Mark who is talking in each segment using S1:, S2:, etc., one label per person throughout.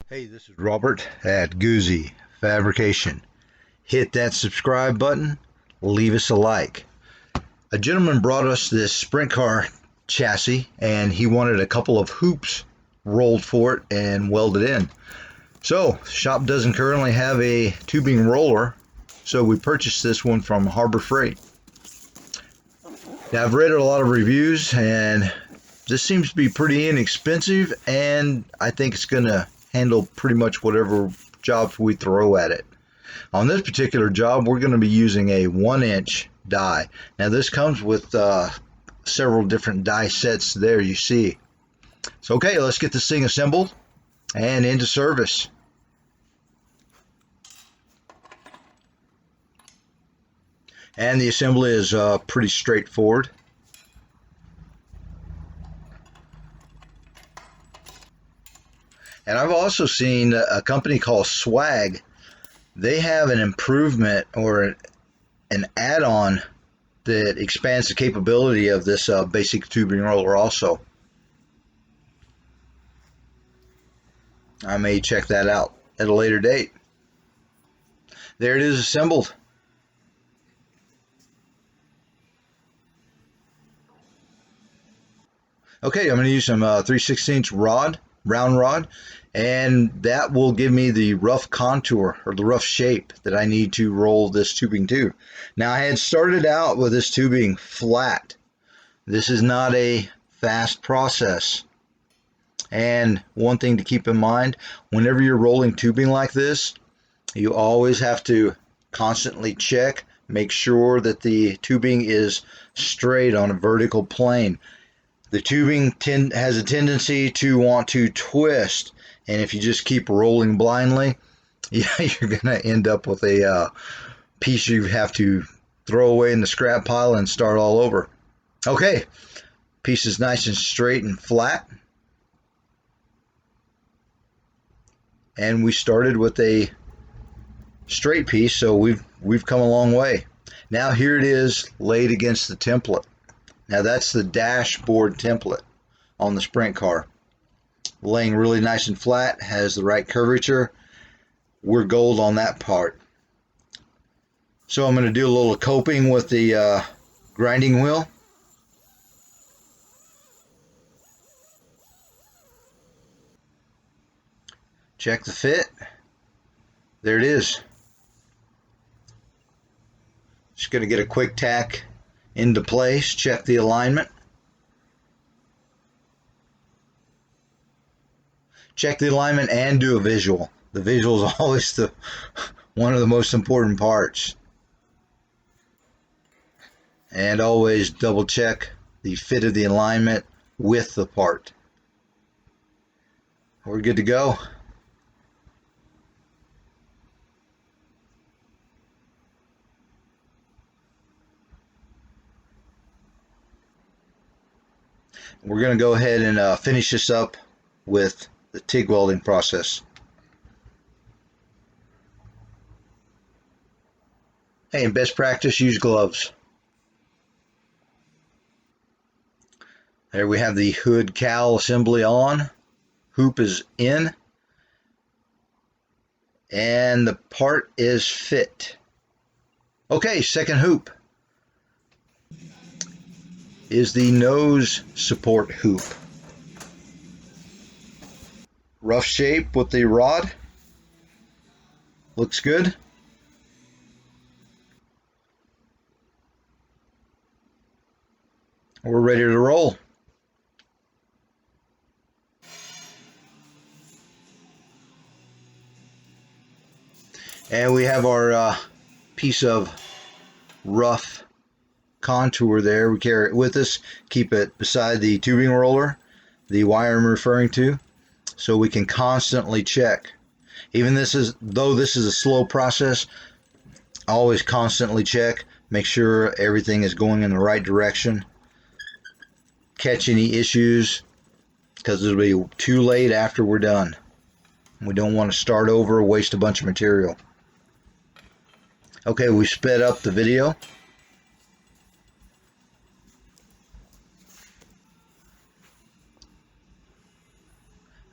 S1: Hey, this is Robert at Guzzi Fabrication. Hit that subscribe button, leave us a like. A gentleman brought us this sprint car chassis and he wanted a couple of hoops rolled for it and welded in. So, shop doesn't currently have a tubing roller, so we purchased this one from Harbor Freight. Now, I've read a lot of reviews and this seems to be pretty inexpensive, and I think it's going to handle pretty much whatever jobs we throw at it. On this particular job, we're going to be using a 1-inch die. Now this comes with several different die sets there you see. So okay, let's get this thing assembled and into service. And the assembly is pretty straightforward. And I've also seen a company called Swag. They have an improvement or an add-on that expands the capability of this basic tubing roller also. I may check that out at a later date. There it is assembled. Okay, I'm going to use some 3/16 rod, round rod, and that will give me the rough contour or the rough shape that I need to roll this tubing to. Now, I had started out with this tubing flat. This is not a fast process. And one thing to keep in mind, whenever you're rolling tubing like this, you always have to constantly check, make sure that the tubing is straight on a vertical plane. The tubing has a tendency to want to twist, and if you just keep rolling blindly, yeah, you're going to end up with a piece you have to throw away in the scrap pile and start all over. Okay, piece is nice and straight and flat. And we started with a straight piece, so we've come a long way. Now here it is laid against the template. Now that's the dashboard template on the sprint car. Laying really nice and flat, has the right curvature. We're gold on that part. So I'm going to do a little coping with the grinding wheel. Check the fit. There it is. Just going to get a quick tack into place, check the alignment. Check the alignment and do a visual. The visual is always one of the most important parts. And always double check the fit of the alignment with the part. We're good to go. We're going to go ahead and finish this up with the TIG welding process. Hey, in best practice, use gloves. There we have the hood cowl assembly on. Hoop is in. And the part is fit. Okay, second hoop is the nose support hoop. Rough shape with the rod. Looks good. We're ready to roll. And we have our piece of rough contour there. We carry it with us, keep it beside the tubing roller, the wire I'm referring to, so we can constantly check. Even though this is a slow process, always constantly check, make sure everything is going in the right direction. Catch any issues, because it'll be too late after we're done. We don't want to start over, waste a bunch of material. Okay, we sped up the video.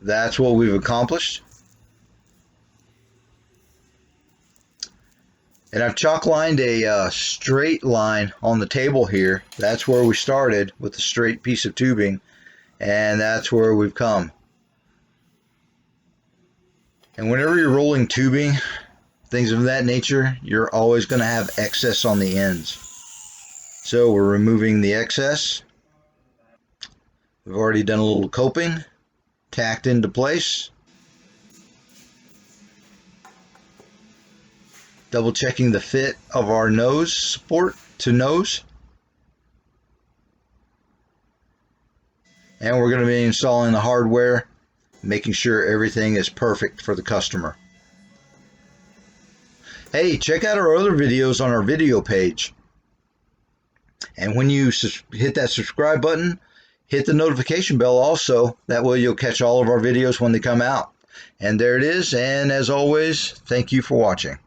S1: That's what we've accomplished. And I've chalk lined a straight line on the table here. That's where we started with a straight piece of tubing, and that's where we've come. And whenever you're rolling tubing, things of that nature, you're always going to have excess on the ends. So we're removing the excess. We've already done a little coping, tacked into place. Double checking the fit of our nose support to nose. And we're going to be installing the hardware, making sure everything is perfect for the customer. Hey, check out our other videos on our video page. And when you hit that subscribe button, hit the notification bell also. That way you'll catch all of our videos when they come out. And there it is. And as always, thank you for watching.